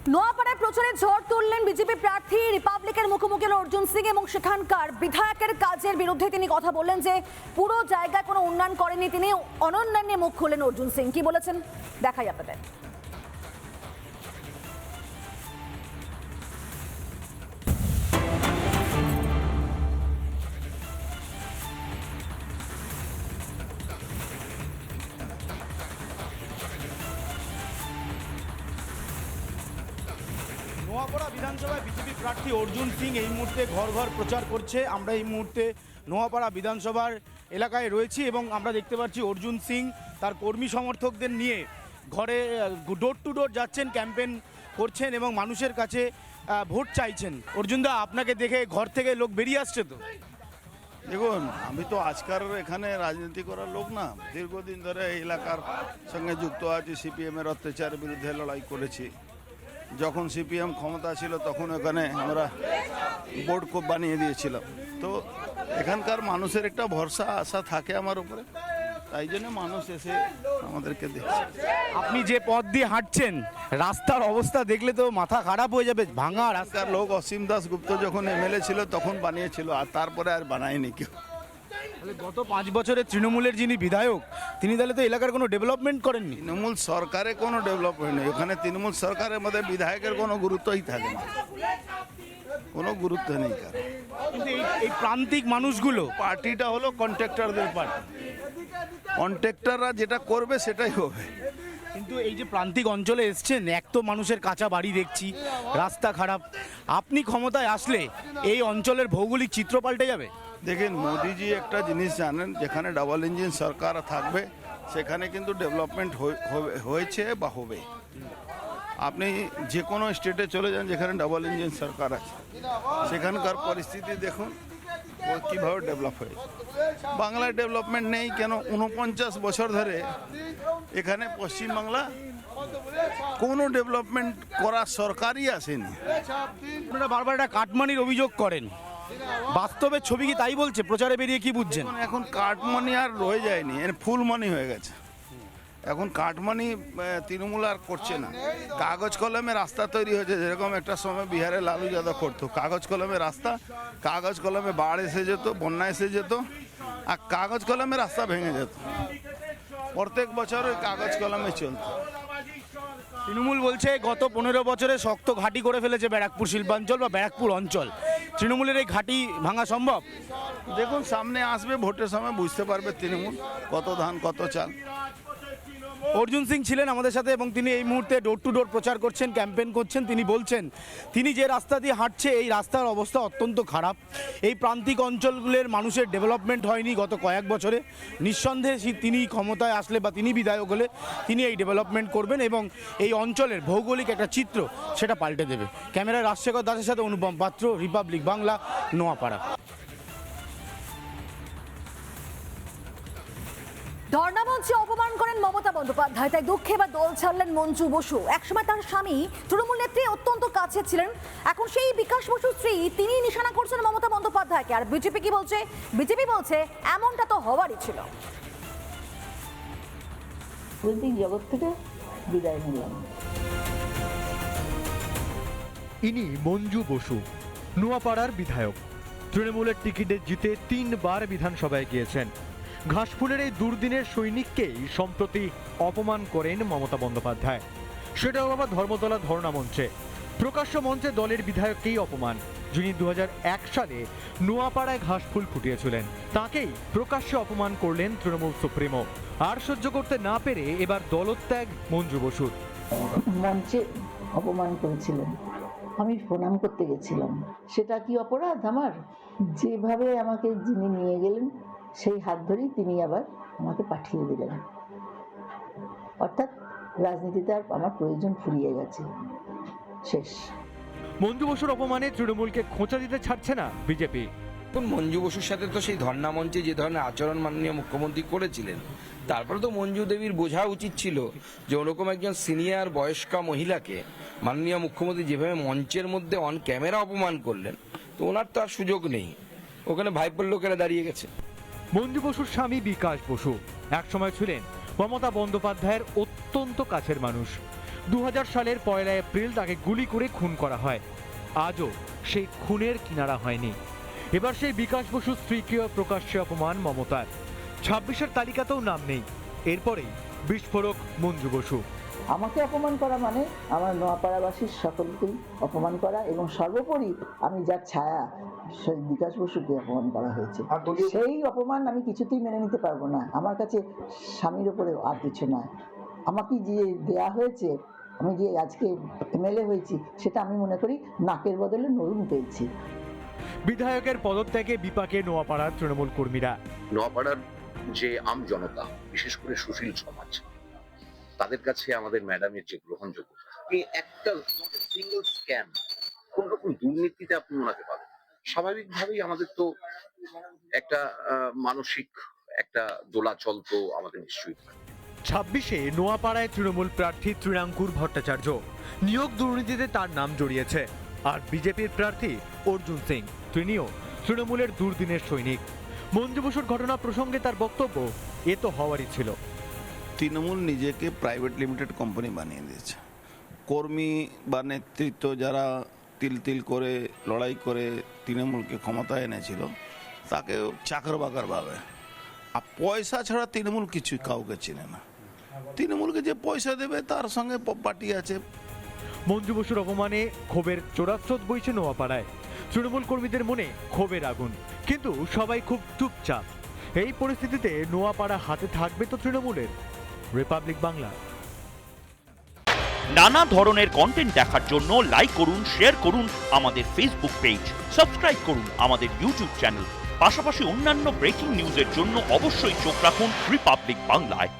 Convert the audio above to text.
নোয়াপাড়ায় প্রচারে ঝড় তুললেন বিজেপি প্রার্থী রিপাবলিকের মুখোমুখি অর্জুন সিং এবং সেখানকার বিধায়কের কাজের বিরুদ্ধে তিনি কথা বললেন যে পুরো জায়গায় কোনো উন্নয়ন করেনি তিনি। অনুন্নয়ন নিয়ে মুখ খুললেন অর্জুন সিং, কি বলেছেন দেখাই আপনাদের। নোয়াপাড়া বিধানসভায় বিজেপি প্রার্থী অর্জুন সিং এই মুহূর্তে ঘর ঘর প্রচার করছে। আমরা এই মুহূর্তে নোয়াপাড়া বিধানসভার এলাকায় রয়েছি এবং আমরা দেখতে পাচ্ছি অর্জুন সিং তার কর্মী সমর্থকদের নিয়ে ঘরে ডোর টু ডোর যাচ্ছেন, ক্যাম্পেন করছেন এবং মানুষের কাছে ভোট চাইছেন। অর্জুনদা, আপনাকে দেখে ঘর থেকে লোক বেরিয়ে আসছে তো? দেখুন, আমি তো আজকার এখানে রাজনীতি করার লোক না, দীর্ঘদিন ধরে এই এলাকার সঙ্গে যুক্ত আছি। সিপিএমের অত্যাচারের বিরুদ্ধে লড়াই করেছি। যখন সিপিএম ক্ষমতা ছিল তখন এখানে আমরা বোর্ড কোপ বানিয়ে দিয়েছিলাম। তো এখানকার মানুষের একটা ভরসা আশা থাকে আমার উপরে, তাই জন্য মানুষ এসে আমাদেরকে দেখছে। আপনি যে পথ দিয়ে হাঁটছেন রাস্তার অবস্থা দেখলে তো মাথা খারাপ হয়ে যাবে, ভাঙা রাস্তা। আজকার লোক অসীম দাস গুপ্ত যখন এমএলএ ছিল তখন বানিয়েছিল, আর তারপরে আর বানায়নি কেউ। তাহলে গত 5 বছরে তৃণমূলের যিনি বিধায়ক তিনি তাহলে তো এলাকার কোনো ডেভেলপমেন্ট করেননি। তৃণমূল সরকারে কোনো ডেভেলপমেন্ট নেই ওখানে। তৃণমূল সরকারের মধ্যে বিধায়কের কোনো গুরুত্বই থাকে না, কোনো গুরুত্ব নেই কারণ। কিন্তু এই প্রান্তিক মানুষগুলো, পার্টিটা হলো কন্ট্রাক্টরদের পার্টি, কন্ট্রাক্টররা যেটা করবে সেটাই হবে। কিন্তু এই যে প্রান্তিক অঞ্চলে এসছেন, এক তো মানুষের কাঁচা বাড়ি দেখছি, রাস্তা খারাপ, আপনি ক্ষমতায় আসলে এই অঞ্চলের ভৌগোলিক চিত্র পাল্টে যাবে। দেখেন, মোদিজি একটা জিনিস জানেন, যেখানে ডাবল ইঞ্জিন সরকার থাকবে সেখানে কিন্তু ডেভেলপমেন্ট হয়েছে বা হবে। আপনি যে কোনো স্টেটে চলে যান যেখানে ডাবল ইঞ্জিন সরকার আছে, সেখানকার পরিস্থিতি দেখুন কীভাবে ডেভেলপ হয়েছে। বাংলায় ডেভেলপমেন্ট নেই কেন? 49 বছর ধরে এখানে পশ্চিমবাংলা কোনো ডেভেলপমেন্ট করার সরকারই আসেনি। আপনারা বারবার একটা কাটমানির অভিযোগ করেন, বাস্তবের ছবি কি তাই বলছে? প্রচারে বেরিয়ে কি বুঝছেন? এখন কাটমানি আর রয়ে যায়নি, ফুল মানি হয়ে গেছে। এখন কাটমানি তৃণমূল আর করছে না। কাগজ কলমে রাস্তা তৈরি হয়েছে, যেরকম একটা সময় বিহারে লালু যাদব করতো। কাগজ কলমে রাস্তা, কাগজ কলমে বাড় এসে যেত, বন্যা এসে যেত, আর কাগজ কলমে রাস্তা ভেঙে যেত। প্রত্যেক বছর ওই কাগজ কলমে চলত। তৃণমূল বলছে গত 15 বছরে শক্ত ঘাঁটি করে ফেলেছে ব্যারাকপুর শিল্পাঞ্চল বা ব্যারাকপুর অঞ্চল। তৃণমূলের এই ঘাঁটি ভাঙা সম্ভব? দেখুন, সামনে আসবে ভোটের সময় বুঝতে পারবে তৃণমূল কত ধান কত চাল। অর্জুন সিং ছিলেন আমাদের সাথে এবং তিনি এই মুহূর্তে ডোর টু ডোর প্রচার করছেন, ক্যাম্পেন করছেন। তিনি বলছেন তিনি যে রাস্তা দিয়ে হাঁটছে এই রাস্তার অবস্থা অত্যন্ত খারাপ। এই প্রান্তিক অঞ্চলগুলোর মানুষের ডেভেলপমেন্ট হয়নি গত কয়েক বছরে। নিঃসন্দেহে তিনি ক্ষমতায় আসলে বা তিনি বিধায়ক হলে তিনি এই ডেভেলপমেন্ট করবেন এবং এই অঞ্চলের ভৌগোলিক একটা চিত্র সেটা পাল্টে দেবে। ক্যামেরায় রাজশেখর দাসের সাথে অনুপম পাত্র, রিপাবলিক বাংলা, নোয়াপাড়া। ধর্ণামঞ্চে অপমান করেন মমতা বন্দ্যোপাধ্যায়, তাই দুঃখে বা দল ছাড়লেন মঞ্জু বসু। একসময় তার স্বামী তৃণমূল নেত্রী অত্যন্ত কাছে ছিলেন, এখন সেই বিকাশ বসুর স্ত্রী তিনি নিশানা করছেন মমতা বন্দ্যোপাধ্যায়কে। আর বিজেপি কি বলছে? বিজেপি বলছে এমনটা তো হওয়ারই ছিল। রাজনৈতিক জগৎ থেকে বিদায় নিলাম। ইনি মঞ্জু বসু, নোয়াপাড়ার বিধায়ক। তৃণমূলের টিকিটে জিতে 3 বার বিধানসভায় গিয়েছেন। ঘাসফুলের এই দুর্দিনের সৈনিককেই সম্প্রতি অপমান করেন মমতা বন্দ্যোপাধ্যায়। সেটাও আবার ধর্মতলা ধর্ণা মঞ্চে। প্রকাশ্য মঞ্চে দলের বিধায়ককেই অপমান, যিনি 2001 সালে নোয়াপাড়ায় ঘাসফুল ফুটিয়েছিলেন। তাকেই প্রকাশ্যে অপমান করলেন তৃণমূল সুপ্রিমো। আর সহ্য করতে না পেরে এবার দলত্যাগ মঞ্জু বসুর। মঞ্চে অপমান করেছিলেন, আমি প্রণাম করতে গেছিলাম। সেটা কি অপরাধ আমার? যেভাবে আমাকে যিনি নিয়ে গেলেন সেই হাত ধরেই তিনি আবার আমাকে পাঠিয়ে দিলেন। অর্থাৎ রাজনীতিতে আর আমার প্রয়োজন ফুরিয়ে গেছে, শেষ। মঞ্জু বসুর অপমানে তৃণমূলকে খোঁচা দিতে ছাড়ছে না বিজেপি। মঞ্জু বসুর সাথে তো সেই ধর্ণা মঞ্চে যে ধরনের আচরণ মাননীয় মুখ্যমন্ত্রী করেছিলেন, তারপরে তো মঞ্জু দেবীর বোঝা উচিত ছিল যে ওরকম একজন সিনিয়র বয়স্কা মহিলাকে মাননীয় মুখ্যমন্ত্রী যেভাবে মঞ্চের মধ্যে অন ক্যামেরা অপমান করলেন, তো ওনার তো আর সুযোগ নেই। ওখানে ভাইপোর লোকেরা দাঁড়িয়ে গেছে। মঞ্জু বসুর স্বামী বিকাশ বসু একসময় ছিলেন মমতা বন্দ্যোপাধ্যায়ের অত্যন্ত কাছের মানুষ। 2000 সালের 1 এপ্রিল তাকে গুলি করে খুন করা হয়। আজও সেই খুনের কিনারা হয়নি। এবার সেই বিকাশ বসুর স্ত্রীকেও প্রকাশ্যে অপমান মমতার। 26-এর তালিকাতেও নাম নেই। এরপরেই বিস্ফোরক মঞ্জু বসু। আমাকে অপমান করা মানে আমার নোয়াপাড়াবাসীর সকলকেই অপমান করা, এবং সর্বোপরি আমি যার ছায়া সেই বিকাশ বসুকে অপমান করা হয়েছে। সেই অপমান আমি কিছুতেই মেনে নিতে পারবো না। আমার কাছে স্বামীর ওপরে আর কিছু নয়। আমাকে যে দেয়া হয়েছে, আমি যে আজকে এমএলএ হয়েছি, সেটা আমি মনে করি নাকের বদলে নরুন পেয়েছি। বিধায়কের পদত্যাগে বিপাকে নোয়াপাড়ার তৃণমূল কর্মীরা। নোয়াপাড়ার যে আম জনতা, বিশেষ করে সুশীল সমাজ, তাদের কাছে আমাদের ম্যাডামের যে গ্রহণযোগ্য, এই একটা সিঙ্গেল স্ক্যাম, কোন রকম দুর্নীতিতে আপনি ওনাকে পাবেন, স্বাভাবিকভাবেই আমাদের তো একটা মানসিক একটা দোলাচল তো আমাদের নিশ্চয়ই। 26-এ নোয়াপাড়ায় তৃণমূল প্রার্থী তৃণাঙ্কুর ভট্টাচার্য, নিয়োগ দুর্নীতিতে তার নাম জড়িয়েছে। আর বিজেপির প্রার্থী অর্জুন সিং, তিনিও তৃণমূলের দুর্দিনের সৈনিক। মঞ্জু বসুর ঘটনা প্রসঙ্গে তার বক্তব্য, এ তো হওয়ারই ছিল। তৃণমূল নিজেকে প্রাইভেট লিমিটেড কোম্পানি বানিয়ে দিয়েছে। কর্মী বা নেতৃত্ব যারা তিল তিল করে লড়াই করে তৃণমূলকে ক্ষমতায় এনেছিল, তাকে চাকর বাকর ভাবে। আর পয়সা ছাড়া তৃণমূল কিছু কাউকে চিনে না। তৃণমূলকে যে পয়সা দেবে তার সঙ্গে পার্টি আছে। মঞ্জু বসুর অপমানে ক্ষোভের চোরাস্রোত বইছে নোয়াপাড়ায়। তৃণমূল কর্মীদের মনে ক্ষোভের আগুন, কিন্তু সবাই খুব চুপচাপ। এই পরিস্থিতিতে নোয়াপাড়া হাতে থাকবে তো তৃণমূলের। রিপাবলিক বাংলা। নানা ধরনের কন্টেন্ট দেখার জন্য লাইক করুন, শেয়ার করুন আমাদের ফেসবুক পেজ, সাবস্ক্রাইব করুন আমাদের ইউটিউব চ্যানেল। পাশাপাশি অন্যান্য ব্রেকিং নিউজের জন্য অবশ্যই চোখ রাখুন রিপাবলিক বাংলায়।